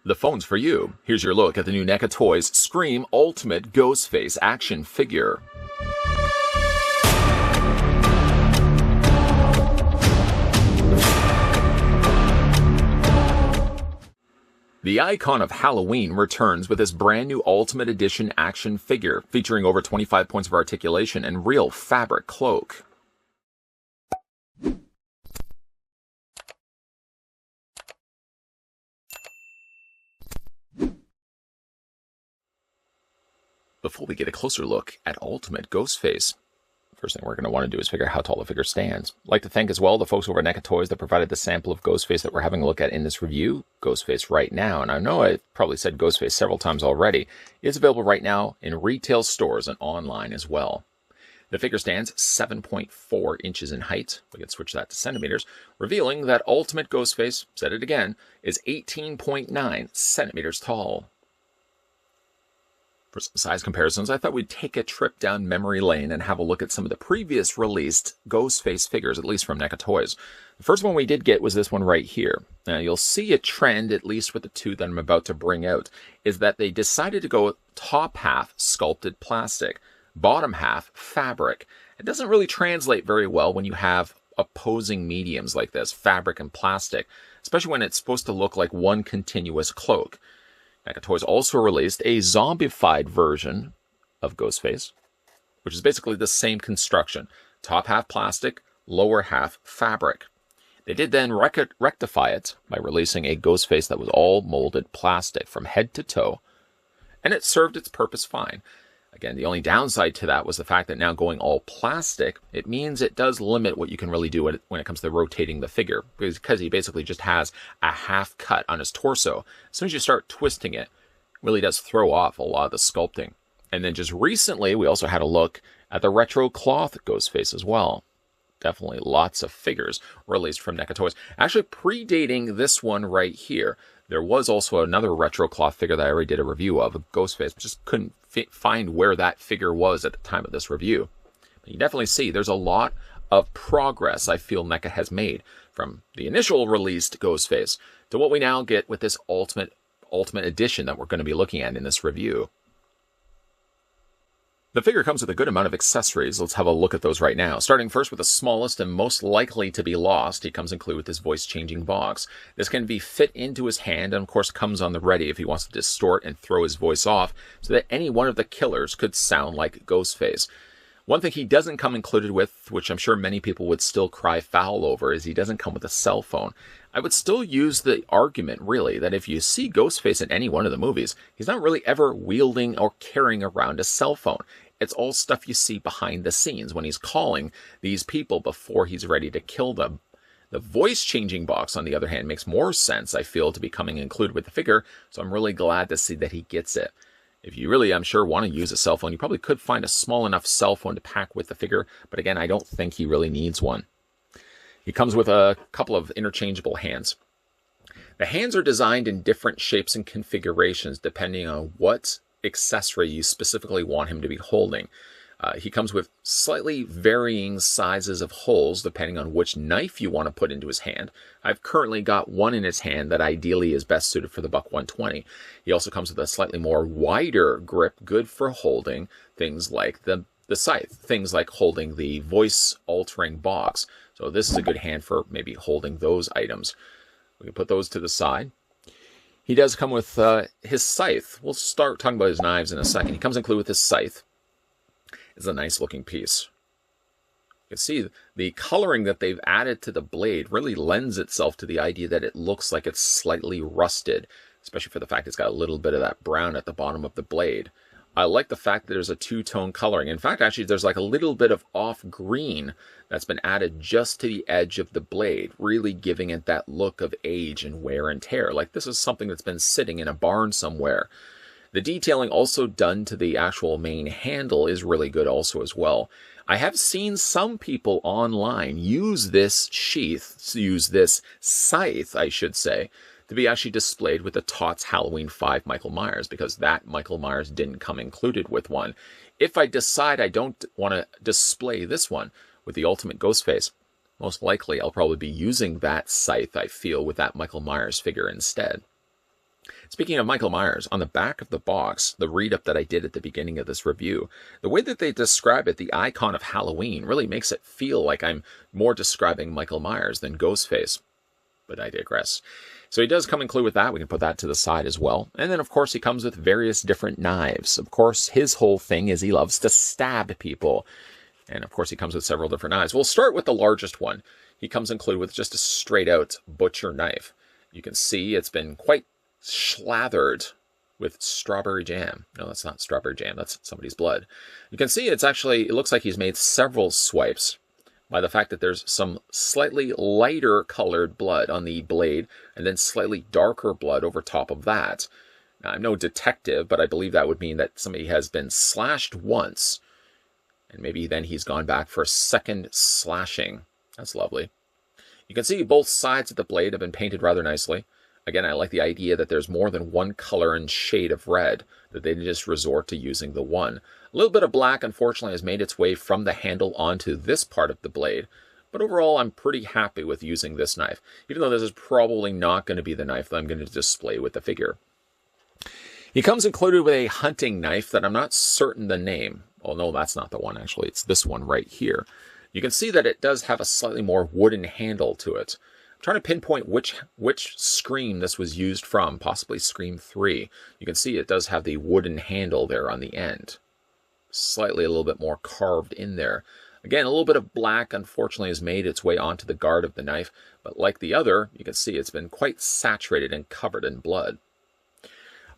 The phone's for you. Here's your look at the new NECA Toys Scream Ultimate Ghostface action figure. The icon of Halloween returns with this brand new Ultimate Edition action figure, featuring over 25 points of articulation and real fabric cloak. Before we get a closer look at Ultimate Ghostface, first thing we're going to want to do is figure out how tall the figure stands. I'd like to thank as well the folks over at NECA Toys that provided the sample of Ghostface that we're having a look at in this review, Ghostface right now. And I know I probably said Ghostface several times already. It's available right now in retail stores and online as well. The figure stands 7.4 inches in height. We can switch that to centimeters, revealing that Ultimate Ghostface, said it again, is 18.9 centimeters tall. For some size comparisons, I thought we'd take a trip down memory lane and have a look at some of the previous released Ghostface figures, at least from NECA Toys. The first one we did get was this one right here. Now, you'll see a trend, at least with the two that I'm about to bring out, is that they decided to go top half sculpted plastic, bottom half fabric. It doesn't really translate very well when you have opposing mediums like this, fabric and plastic, especially when it's supposed to look like one continuous cloak. NECA Toys also released a zombified version of Ghostface, which is basically the same construction. Top half plastic, lower half fabric. They did then rectify it by releasing a Ghostface that was all molded plastic from head to toe, and it served its purpose fine. Again, the only downside to that was the fact that now going all plastic, it means it does limit what you can really do when it comes to rotating the figure, because he basically just has a half cut on his torso. As soon as you start twisting it, it really does throw off a lot of the sculpting. And then just recently, we also had a look at the retro cloth Ghostface as well. Definitely lots of figures released from NECA Toys. Actually, predating this one right here, there was also another retro cloth figure that I already did a review of Ghostface, but just couldn't find where that figure was at the time of this review. But you definitely see there's a lot of progress I feel NECA has made from the initial released Ghostface to what we now get with this Ultimate Edition that we're going to be looking at in this review. The figure comes with a good amount of accessories. Let's have a look at those right now. Starting first with the smallest and most likely to be lost, he comes included with his voice-changing box. This can be fit into his hand and, of course, comes on the ready if he wants to distort and throw his voice off so that any one of the killers could sound like Ghostface. One thing he doesn't come included with, which I'm sure many people would still cry foul over, is he doesn't come with a cell phone. I would still use the argument, really, that if you see Ghostface in any one of the movies, he's not really ever wielding or carrying around a cell phone. It's all stuff you see behind the scenes when he's calling these people before he's ready to kill them. The voice-changing box, on the other hand, makes more sense, I feel, to be coming included with the figure, so I'm really glad to see that he gets it. If you really, I'm sure, want to use a cell phone, you probably could find a small enough cell phone to pack with the figure, but again, I don't think he really needs one. He comes with a couple of interchangeable hands. The hands are designed in different shapes and configurations depending on what accessory you specifically want him to be holding. He comes with slightly varying sizes of holes depending on which knife you want to put into his hand. I've currently got one in his hand that ideally is best suited for the Buck 120. He also comes with a slightly more wider grip, good for holding things like the Scythe, things like holding the voice-altering box. So this is a good hand for maybe holding those items. We can put those to the side. He does come with his Scythe. We'll start talking about his knives in a second. He comes included with his Scythe. It's a nice looking piece. You can see the coloring that they've added to the blade really lends itself to the idea that it looks like it's slightly rusted, especially for the fact it's got a little bit of that brown at the bottom of the blade. I like the fact that there's a two-tone coloring. In fact, actually, there's like a little bit of off green that's been added just to the edge of the blade, really giving it that look of age and wear and tear. Like this is something that's been sitting in a barn somewhere. The detailing also done to the actual main handle is really good also as well. I have seen some people online use this sheath, use this scythe, I should say, to be actually displayed with the Tots Halloween 5 Michael Myers, because that Michael Myers didn't come included with one. If I decide I don't want to display this one with the Ultimate Ghostface, most likely I'll probably be using that scythe, I feel, with that Michael Myers figure instead. Speaking of Michael Myers, on the back of the box, the read-up that I did at the beginning of this review, the way that they describe it, the icon of Halloween, really makes it feel like I'm more describing Michael Myers than Ghostface. But I digress. So he does come include with that. We can put that to the side as well. And then, of course, he comes with various different knives. Of course, his whole thing is he loves to stab people. And, of course, he comes with several different knives. We'll start with the largest one. He comes included with just a straight-out butcher knife. You can see it's been quite slathered with strawberry jam. No, that's not strawberry jam. That's somebody's blood. You can see it looks like he's made several swipes by the fact that there's some slightly lighter colored blood on the blade and then slightly darker blood over top of that. Now, I'm no detective, but I believe that would mean that somebody has been slashed once and maybe then he's gone back for a second slashing. That's lovely. You can see both sides of the blade have been painted rather nicely. Again, I like the idea that there's more than one color and shade of red, that they just resort to using the one. A little bit of black, unfortunately, has made its way from the handle onto this part of the blade. But overall, I'm pretty happy with using this knife, even though this is probably not going to be the knife that I'm going to display with the figure. He comes included with a hunting knife that I'm not certain the name. Oh, no, that's not the one, actually. It's this one right here. You can see that it does have a slightly more wooden handle to it. I'm trying to pinpoint which Scream this was used from, possibly Scream 3. You can see it does have the wooden handle there on the end. Slightly a little bit more carved in there. Again, a little bit of black, unfortunately, has made its way onto the guard of the knife, but like the other, you can see it's been quite saturated and covered in blood.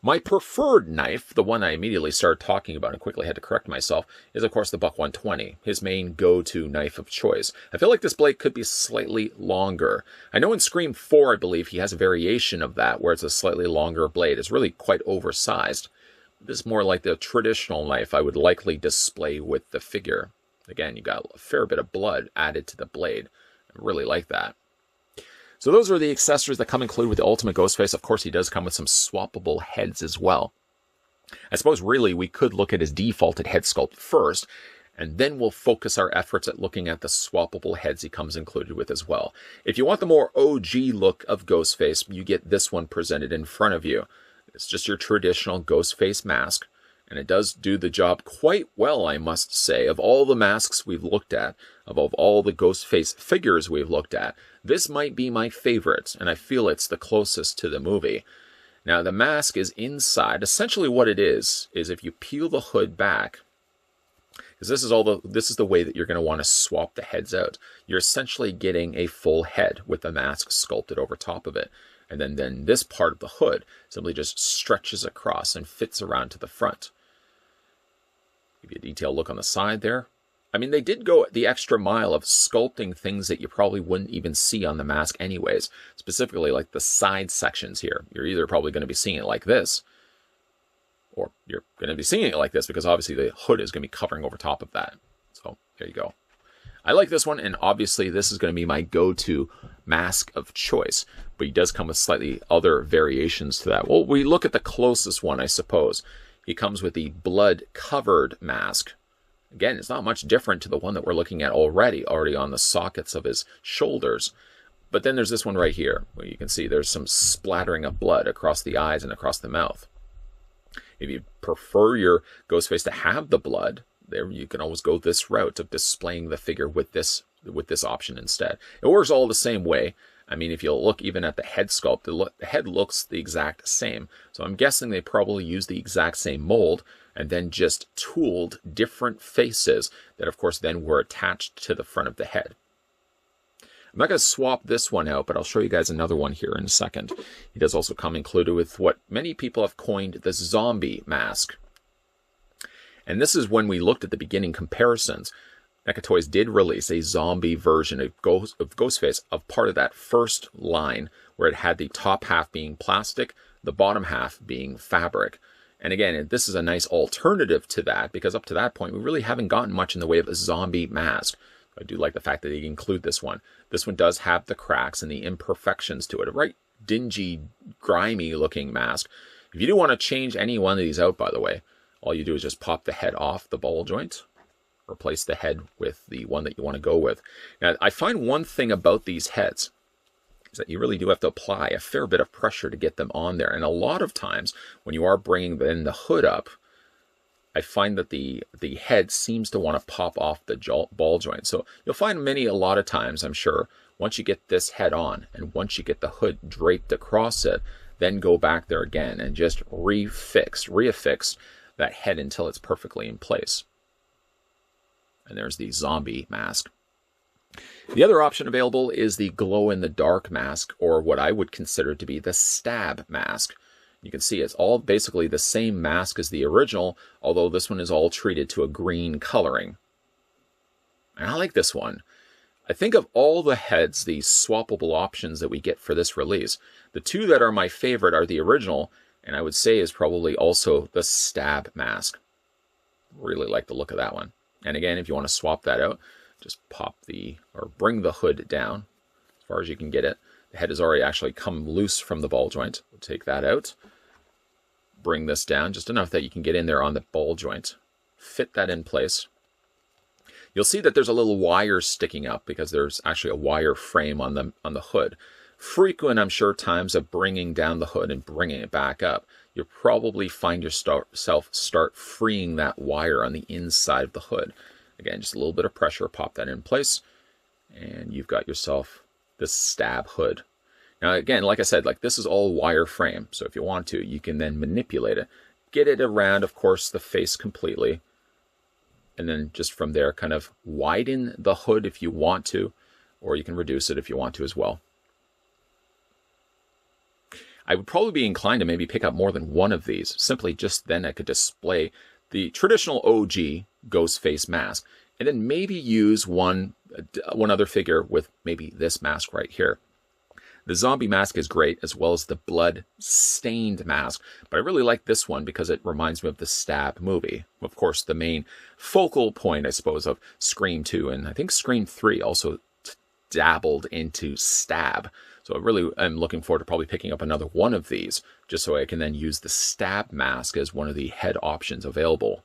My preferred knife, the one I immediately started talking about and quickly had to correct myself, is of course the Buck 120, his main go-to knife of choice. I feel like this blade could be slightly longer. I know in Scream 4, I believe, he has a variation of that, where it's a slightly longer blade. It's really quite oversized. This is more like the traditional knife I would likely display with the figure. Again, you got a fair bit of blood added to the blade. I really like that. So those are the accessories that come included with the Ultimate Ghostface. Of course, he does come with some swappable heads as well. I suppose really we could look at his defaulted head sculpt first, and then we'll focus our efforts at looking at the swappable heads he comes included with as well. If you want the more OG look of Ghostface, you get this one presented in front of you. It's just your traditional Ghostface mask, and it does do the job quite well, I must say. Of all the masks we've looked at, of all the Ghostface figures we've looked at, this might be my favorite, and I feel it's the closest to the movie. Now, the mask is inside. Essentially what it is if you peel the hood back, because this is the way that you're going to want to swap the heads out. You're essentially getting a full head with the mask sculpted over top of it. And then this part of the hood simply just stretches across and fits around to the front. Give you a detailed look on the side there. I mean, they did go the extra mile of sculpting things that you probably wouldn't even see on the mask anyways. Specifically like the side sections here. You're either probably going to be seeing it like this, or you're going to be seeing it like this because obviously the hood is going to be covering over top of that. So there you go. I like this one, and obviously this is going to be my go-to mask of choice. But he does come with slightly other variations to that. Well, we look at the closest one, I suppose. He comes with the blood-covered mask. Again, it's not much different to the one that we're looking at already on the sockets of his shoulders. But then there's this one right here, where you can see there's some splattering of blood across the eyes and across the mouth. If you prefer your Ghostface to have the blood, there you can always go this route of displaying the figure with this option instead. It works all the same way. I mean, if you look even at the head sculpt, the head looks the exact same. So I'm guessing they probably used the exact same mold and then just tooled different faces that, of course, then were attached to the front of the head. I'm not going to swap this one out, but I'll show you guys another one here in a second. He does also come included with what many people have coined the zombie mask. And this is when we looked at the beginning comparisons. NECA Toys did release a zombie version of Ghostface of part of that first line where it had the top half being plastic, the bottom half being fabric. And again, this is a nice alternative to that because up to that point, we really haven't gotten much in the way of a zombie mask. I do like the fact that they include this one. This one does have the cracks and the imperfections to it. A right dingy, grimy looking mask. If you do want to change any one of these out, by the way, all you do is just pop the head off the ball joint. Replace the head with the one that you want to go with. Now, I find one thing about these heads is that you really do have to apply a fair bit of pressure to get them on there. And a lot of times when you are bringing then the hood up, I find that the head seems to want to pop off the ball joint. So you'll find a lot of times, I'm sure, once you get this head on and once you get the hood draped across it, then go back there again and just reaffix that head until it's perfectly in place. And there's the zombie mask. The other option available is the glow-in-the-dark mask, or what I would consider to be the stab mask. You can see it's all basically the same mask as the original, although this one is all treated to a green coloring. And I like this one. I think of all the heads, the swappable options that we get for this release, the two that are my favorite are the original, and I would say is probably also the stab mask. Really like the look of that one. And again, if you want to swap that out, just bring the hood down as far as you can get it. The head has already actually come loose from the ball joint. We'll take that out. Bring this down just enough that you can get in there on the ball joint. Fit that in place. You'll see that there's a little wire sticking up because there's actually a wire frame on the hood. Frequent, I'm sure, times of bringing down the hood and bringing it back up, you'll probably find yourself start freeing that wire on the inside of the hood. Again, just a little bit of pressure, pop that in place, and you've got yourself this stab hood. Now, again, like I said, this is all wire frame, so if you want to, you can then manipulate it. Get it around, of course, the face completely, and then just from there, kind of widen the hood if you want to, or you can reduce it if you want to as well. I would probably be inclined to maybe pick up more than one of these. Simply just then I could display the traditional OG Ghostface mask, and then maybe use one other figure with maybe this mask right here. The zombie mask is great, as well as the blood-stained mask, but I really like this one because it reminds me of the Stab movie. Of course, the main focal point, I suppose, of Scream 2, and I think Scream 3 also dabbled into Stab. So I really am looking forward to probably picking up another one of these, just so I can then use the Stab mask as one of the head options available.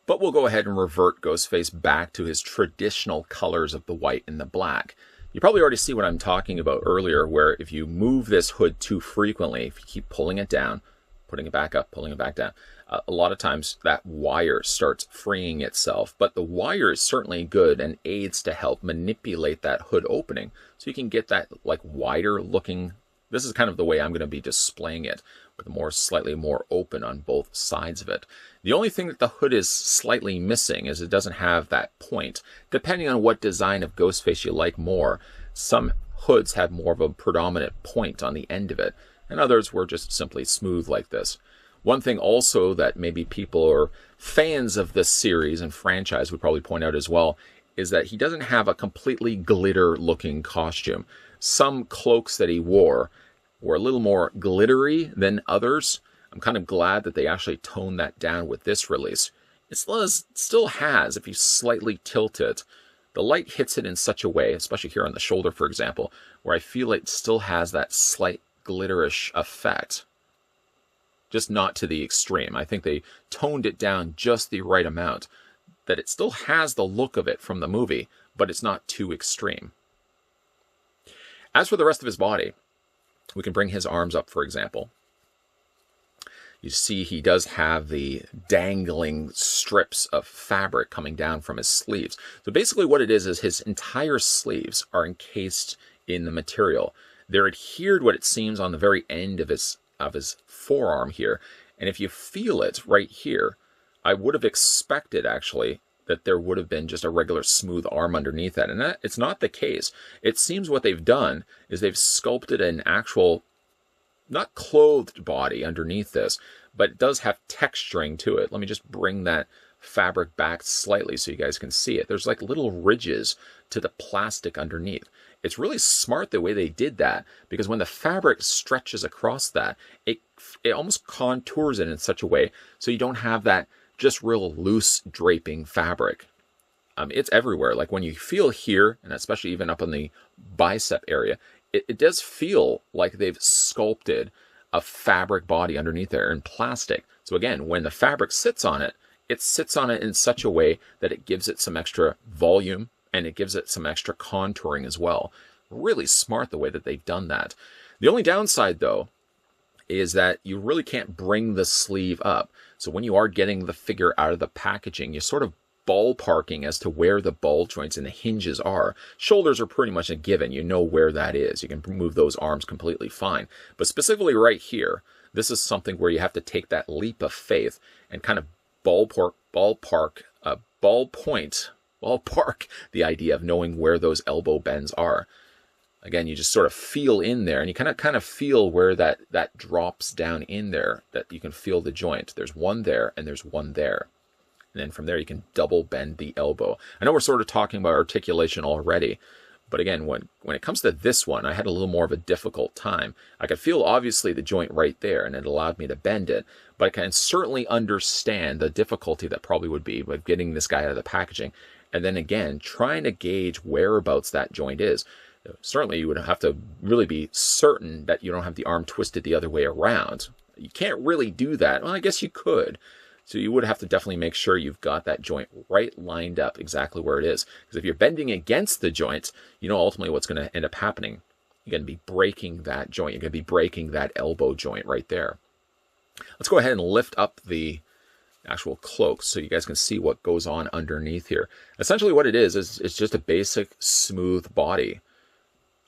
But we'll go ahead and revert Ghostface back to his traditional colors of the white and the black. You probably already see what I'm talking about earlier, where if you move this hood too frequently, if you keep pulling it down, putting it back up, pulling it back down, a lot of times that wire starts freeing itself. But the wire is certainly good and aids to help manipulate that hood opening. So you can get that wider looking. This is kind of the way I'm going to be displaying it, with slightly more open on both sides of it. The only thing that the hood is slightly missing is it doesn't have that point. Depending on what design of Ghostface you like more, some hoods have more of a predominant point on the end of it, and others were just simply smooth like this. One thing also that maybe people or fans of this series and franchise would probably point out as well is that he doesn't have a completely glitter-looking costume. Some cloaks that he wore were a little more glittery than others. I'm kind of glad that they actually toned that down with this release. It still has, if you slightly tilt it, the light hits it in such a way, especially here on the shoulder, for example, where I feel it still has that slight glitterish effect. Just not to the extreme. I think they toned it down just the right amount, that it still has the look of it from the movie, but it's not too extreme. As for the rest of his body, we can bring his arms up, for example. You see he does have the dangling strips of fabric coming down from his sleeves. So basically what it is his entire sleeves are encased in the material. They're adhered, what it seems, on the very end of his forearm here. And if you feel it right here, I would have expected, actually, that there would have been just a regular smooth arm underneath that. And it's not the case. It seems what they've done is they've sculpted an actual, not clothed body underneath this, but it does have texturing to it. Let me just bring that fabric back slightly so you guys can see it. There's little ridges to the plastic underneath. It's really smart the way they did that, because when the fabric stretches across that, it almost contours it in such a way so you don't have that just real loose draping fabric. It's everywhere. Like when you feel here, and especially even up on the bicep area, it does feel like they've sculpted a fabric body underneath there in plastic. So again, when the fabric sits on it, it sits on it in such a way that it gives it some extra volume and it gives it some extra contouring as well. Really smart the way that they've done that. The only downside, though, is that you really can't bring the sleeve up. So when you are getting the figure out of the packaging, you're sort of ballparking as to where the ball joints and the hinges are. Shoulders are pretty much a given. You know where that is. You can move those arms completely fine. But specifically right here, this is something where you have to take that leap of faith and kind of ballpark the idea of knowing where those elbow bends are. Again, you just sort of feel in there, and you kind of feel where that drops down in there, that you can feel the joint. There's one there, and there's one there. And then from there, you can double bend the elbow. I know we're sort of talking about articulation already, but again, when it comes to this one, I had a little more of a difficult time. I could feel, obviously, the joint right there, and it allowed me to bend it, but I can certainly understand the difficulty that probably would be with getting this guy out of the packaging, and then again, trying to gauge whereabouts that joint is. Certainly, you would have to really be certain that you don't have the arm twisted the other way around. You can't really do that. Well, I guess you could. So you would have to definitely make sure you've got that joint right lined up exactly where it is. Because if you're bending against the joint, you know ultimately what's going to end up happening. You're going to be breaking that joint. You're going to be breaking that elbow joint right there. Let's go ahead and lift up the actual cloak so you guys can see what goes on underneath here. Essentially what it is it's just a basic smooth body.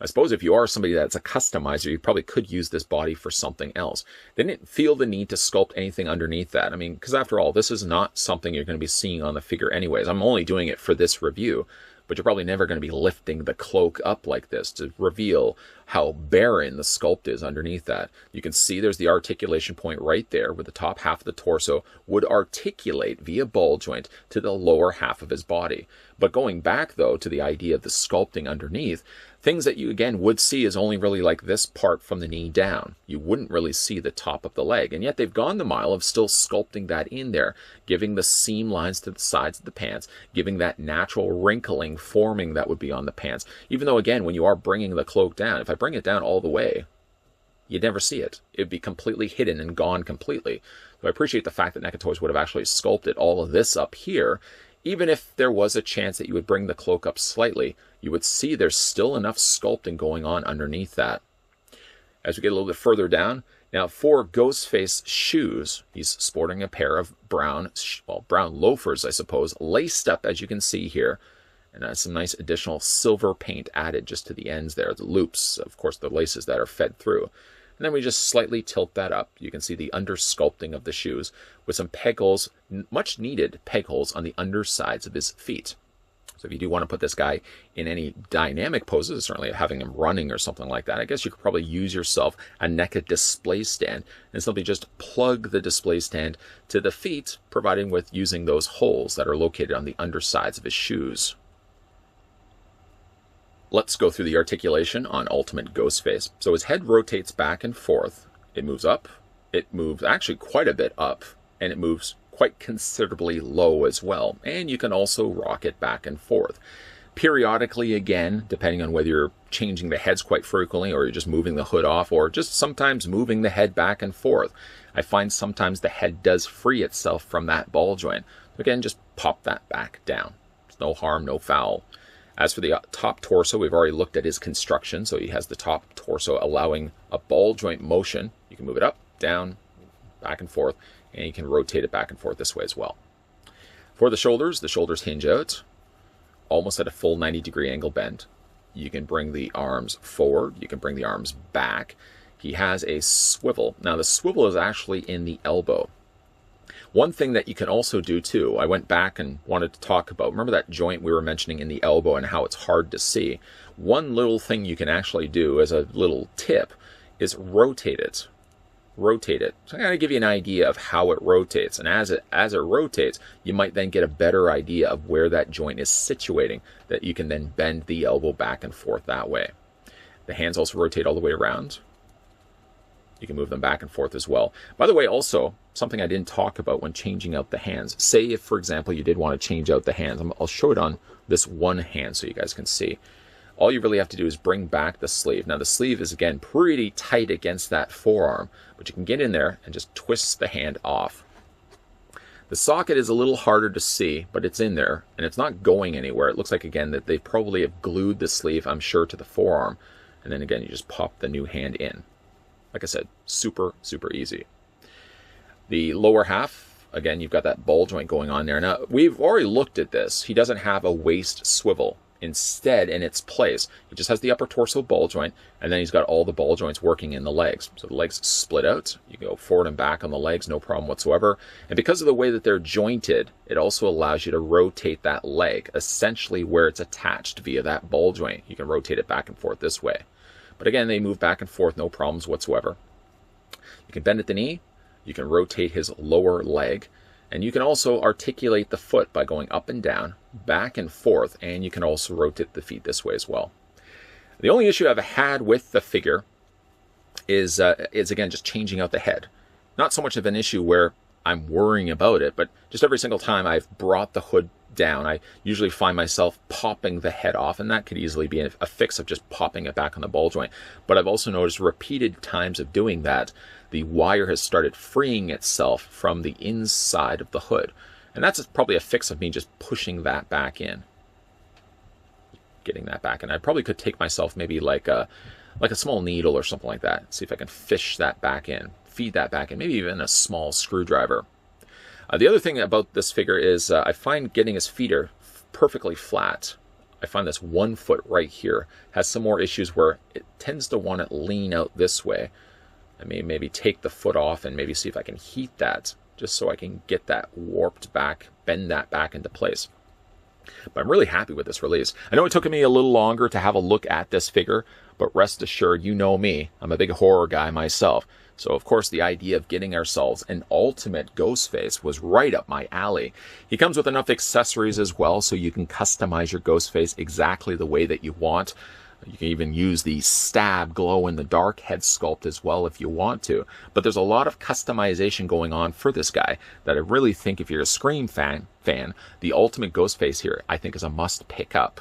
I suppose if you are somebody that's a customizer, you probably could use this body for something else. They didn't feel the need to sculpt anything underneath that. I mean, because after all, this is not something you're going to be seeing on the figure anyways. I'm only doing it for this review, but you're probably never going to be lifting the cloak up like this to reveal how barren the sculpt is underneath that. You can see there's the articulation point right there where the top half of the torso would articulate via ball joint to the lower half of his body. But going back, though, to the idea of the sculpting underneath, things that you, again, would see is only really like this part from the knee down. You wouldn't really see the top of the leg. And yet they've gone the mile of still sculpting that in there, giving the seam lines to the sides of the pants, giving that natural wrinkling, forming that would be on the pants. Even though, again, when you are bringing the cloak down, if I bring it down all the way, you'd never see it. It'd be completely hidden and gone completely. So I appreciate the fact that NECA Toys would have actually sculpted all of this up here. Even if there was a chance that you would bring the cloak up slightly, you would see there's still enough sculpting going on underneath that. As we get a little bit further down, now for Ghostface Shoes, he's sporting a pair of brown loafers, I suppose, laced up, as you can see here. And some nice additional silver paint added just to the ends there, the loops, of course, the laces that are fed through. And then we just slightly tilt that up. You can see the under sculpting of the shoes with some peg holes, much needed peg holes on the undersides of his feet. So if you do want to put this guy in any dynamic poses, certainly having him running or something like that, I guess you could probably use yourself a NECA display stand and simply just plug the display stand to the feet, providing with using those holes that are located on the undersides of his shoes. Let's go through the articulation on Ultimate Ghostface. So his head rotates back and forth. It moves up. It moves actually quite a bit up, and it moves quite considerably low as well. And you can also rock it back and forth. Periodically, again, depending on whether you're changing the heads quite frequently or you're just moving the hood off or just sometimes moving the head back and forth. I find sometimes the head does free itself from that ball joint. So again, just pop that back down. There's no harm, no foul. As for the top torso, we've already looked at his construction. So he has the top torso allowing a ball joint motion. You can move it up, down, back and forth, and you can rotate it back and forth this way as well. For the shoulders hinge out, almost at a full 90-degree angle bend. You can bring the arms forward. You can bring the arms back. He has a swivel. Now, the swivel is actually in the elbow. One thing that you can also do too, I went back and wanted to talk about, remember that joint we were mentioning in the elbow and how it's hard to see? One little thing you can actually do as a little tip is rotate it. Rotate it. So I'm going to give you an idea of how it rotates. And as it rotates, you might then get a better idea of where that joint is situating, that you can then bend the elbow back and forth that way. The hands also rotate all the way around. You can move them back and forth as well. By the way, also, something I didn't talk about when changing out the hands. Say if, for example, you did want to change out the hands. I'll show it on this one hand so you guys can see. All you really have to do is bring back the sleeve. Now, the sleeve is, again, pretty tight against that forearm, but you can get in there and just twist the hand off. The socket is a little harder to see, but it's in there, and it's not going anywhere. It looks like, again, that they probably have glued the sleeve, I'm sure, to the forearm. And then again, you just pop the new hand in. Like I said, super, super easy. The lower half, again, you've got that ball joint going on there. Now, we've already looked at this. He doesn't have a waist swivel. Instead, in its place, he just has the upper torso ball joint, and then he's got all the ball joints working in the legs. So the legs split out. You go forward and back on the legs, no problem whatsoever. And because of the way that they're jointed, it also allows you to rotate that leg, essentially where it's attached via that ball joint. You can rotate it back and forth this way. But again, they move back and forth, no problems whatsoever. You can bend at the knee. You can rotate his lower leg. And you can also articulate the foot by going up and down, back and forth, and you can also rotate the feet this way as well. The only issue I've had with the figure is again, just changing out the head. Not so much of an issue where I'm worrying about it, but just every single time I've brought the hood down, I usually find myself popping the head off, and that could easily be a fix of just popping it back on the ball joint. But I've also noticed repeated times of doing that, the wire has started freeing itself from the inside of the hood. And that's probably a fix of me just pushing that back in. Getting that back in. I probably could take myself maybe like a small needle or something like that. See if I can fish that back in. Feed that back in. Maybe even a small screwdriver. The other thing about this figure is I find getting his feet are perfectly flat. I find this one foot right here has some more issues where it tends to want to lean out this way. I may maybe take the foot off and maybe see if I can heat that just so I can get that warped back, bend that back into place. But I'm really happy with this release. I know it took me a little longer to have a look at this figure, but rest assured, you know me, I'm a big horror guy myself. So of course the idea of getting ourselves an ultimate Ghostface was right up my alley. He comes with enough accessories as well so you can customize your Ghostface exactly the way that you want. You can even use the stab glow-in-the-dark head sculpt as well if you want to. But there's a lot of customization going on for this guy that I really think if you're a Scream fan, the ultimate Ghostface here I think is a must pick up.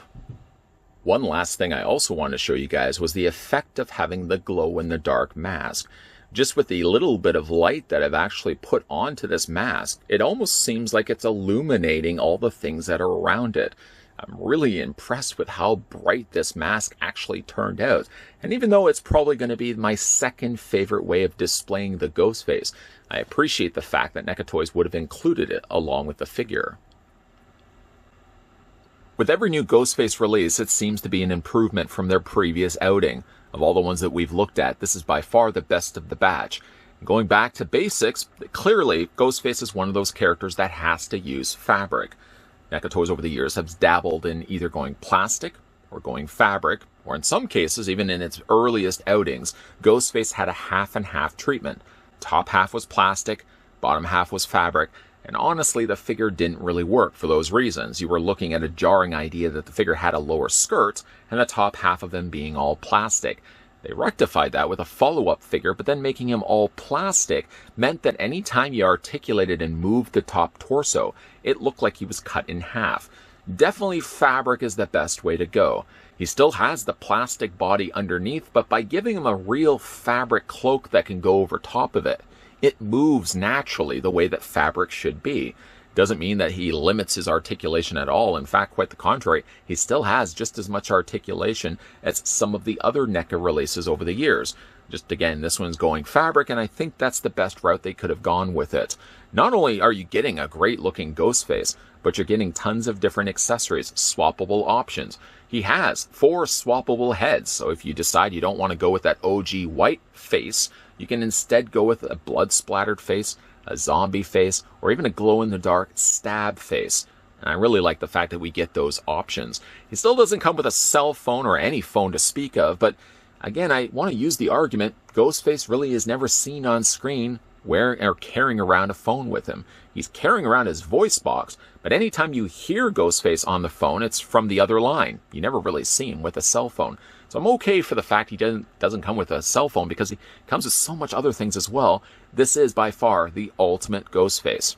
One last thing I also wanted to show you guys was the effect of having the glow-in-the-dark mask. Just with the little bit of light that I've actually put onto this mask, it almost seems like it's illuminating all the things that are around it. I'm really impressed with how bright this mask actually turned out. And even though it's probably going to be my second favorite way of displaying the Ghostface, I appreciate the fact that NECA Toys would have included it along with the figure. With every new Ghostface release, it seems to be an improvement from their previous outing. Of all the ones that we've looked at, this is by far the best of the batch. Going back to basics, clearly Ghostface is one of those characters that has to use fabric. NECA Toys over the years have dabbled in either going plastic or going fabric, or in some cases, even in its earliest outings, Ghostface had a half-and-half treatment. Top half was plastic, bottom half was fabric, and honestly, the figure didn't really work for those reasons. You were looking at a jarring idea that the figure had a lower skirt, and the top half of them being all plastic. They rectified that with a follow-up figure, but then making him all plastic meant that any time you articulated and moved the top torso, it looked like he was cut in half. Definitely fabric is the best way to go. He still has the plastic body underneath, but by giving him a real fabric cloak that can go over top of it, it moves naturally the way that fabric should be. Doesn't mean that he limits his articulation at all. In fact, quite the contrary, he still has just as much articulation as some of the other NECA releases over the years. Just again, this one's going fabric, and I think that's the best route they could have gone with it. Not only are you getting a great looking Ghostface, but you're getting tons of different accessories, swappable options. He has 4 swappable heads, so if you decide you don't want to go with that OG white face, you can instead go with a blood splattered face, a zombie face, or even a glow-in-the-dark stab face. And I really like the fact that we get those options. He still doesn't come with a cell phone or any phone to speak of, but again, I want to use the argument, Ghostface really is never seen on screen wearing or carrying around a phone with him. He's carrying around his voice box, but anytime you hear Ghostface on the phone, it's from the other line. You never really see him with a cell phone. So I'm okay for the fact he doesn't come with a cell phone because he comes with so much other things as well. This is by far the ultimate Ghostface.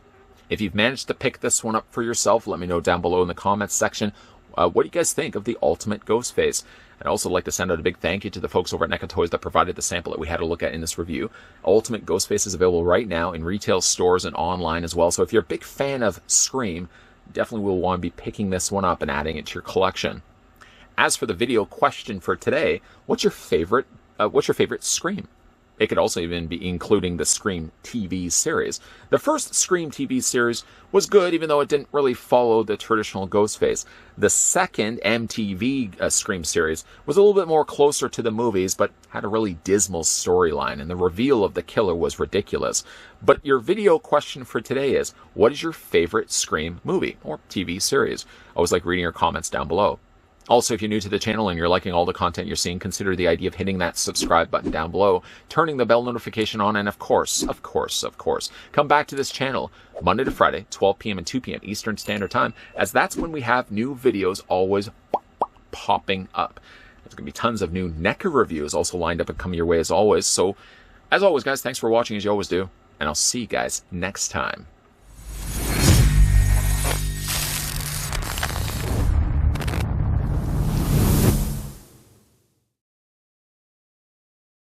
If you've managed to pick this one up for yourself, let me know down below in the comments section What do you guys think of the Ultimate Ghostface? I'd also like to send out a big thank you to the folks over at NECA Toys that provided the sample that we had a look at in this review. Ultimate Ghostface is available right now in retail stores and online as well. So if you're a big fan of Scream, definitely will want to be picking this one up and adding it to your collection. As for the video question for today, what's your favorite Scream? It could also even be including the Scream TV series. The first Scream TV series was good, even though it didn't really follow the traditional Ghostface. The second MTV Scream series was a little bit more closer to the movies, but had a really dismal storyline, and the reveal of the killer was ridiculous. But your video question for today is, what is your favorite Scream movie or TV series? I always like reading your comments down below. Also, if you're new to the channel and you're liking all the content you're seeing, consider the idea of hitting that subscribe button down below, turning the bell notification on, and of course, come back to this channel Monday to Friday, 12 p.m. and 2 p.m. Eastern Standard Time, as that's when we have new videos always popping up. There's going to be tons of new NECA reviews also lined up and coming your way as always. So, as always, guys, thanks for watching as you always do, and I'll see you guys next time.